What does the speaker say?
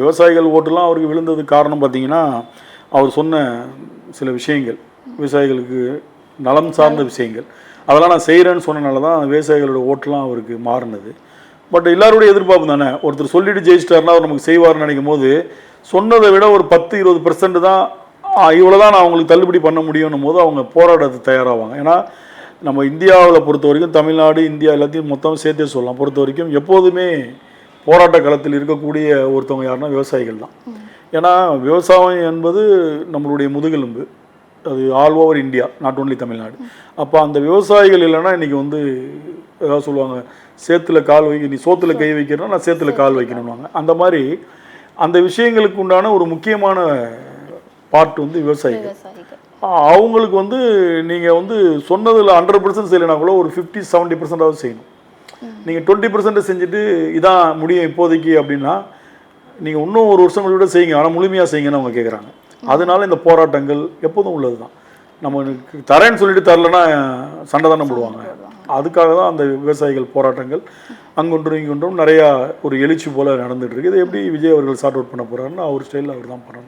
விவசாயிகள் ஓட்டுலாம் அவருக்கு விழுந்தது காரணம் பார்த்தீங்கன்னா, அவர் சொன்ன சில விஷயங்கள், விவசாயிகளுக்கு நலம் சார்ந்த விஷயங்கள். அதெல்லாம் நான் செய்கிறேன்னு சொன்னனால தான் விவசாயிகளோட ஓட்டுலாம் அவருக்கு மாறினது. பட் எல்லாருடைய எதிர்பார்ப்பு தானே, ஒருத்தர் சொல்லிட்டு ஜெயிச்சிட்டாருன்னா அவர் நமக்கு செய்வார்னு நினைக்கும் போது, சொன்னதை விட ஒரு 10-20% தான் இவ்வளோ தான் நான் அவங்களுக்கு தள்ளுபடி பண்ண முடியும்னும் போது அவங்க போராட்டத்துக்கு தயாராவாங்க. ஏன்னா நம்ம இந்தியாவில் பொறுத்த வரைக்கும், தமிழ்நாடு இந்தியா எல்லாத்தையும் மொத்தம் சேர்த்தே சொல்லலாம். பொறுத்த வரைக்கும் எப்போதுமே போராட்ட களத்தில் இருக்கக்கூடிய ஒருத்தவங்க யாருன்னா விவசாயிகள் தான். ஏன்னா விவசாயம் என்பது நம்மளுடைய முதுகெலும்பு, அது all over India, not only Tamil Nadu. அப்போ அந்த விவசாயிகள் இல்லைன்னா இன்றைக்கி ஏதாவது சொல்லுவாங்க, சேத்துல கால் வைக்க, நீ சோத்துல கை வைக்கிறனா நான் சேத்துல கால் வைக்கணும்வாங்க. அந்த மாதிரி அந்த விஷயங்களுக்கு உண்டான ஒரு முக்கியமான பார்ட் விவசாயிகள். அவங்களுக்கு நீங்கள் சொன்னதில் 100% செய்யலைனா கூட ஒரு 50-70% செய்யணும். நீங்கள் 20% செஞ்சுட்டு இதான் முடியும் இப்போதைக்கு அப்படின்னா, நீங்கள் இன்னும் ஒரு வருஷம் கூட செய்யுங்க, ஆனால் முழுமையாக செய்யுங்கன்னு அவங்க கேட்குறாங்க. அதனால இந்த போராட்டங்கள் எப்போதும் உள்ளது தான். நம்ம தரேன்னு சொல்லிட்டு தரலைன்னா சண்டை தானே போடுவாங்க. அதுக்காக தான் அந்த விவசாயிகள் போராட்டங்கள் அங்கொன்றும் இங்கொன்றும் நிறையா ஒரு எழுச்சி போல் நடந்துகிட்டு இருக்குது. இதை எப்படி விஜய் அவர்கள் சார்ட் அவுட் பண்ண போகிறாருன்னு அவர் ஸ்டைலில் அவர் தான் பண்ணணும்.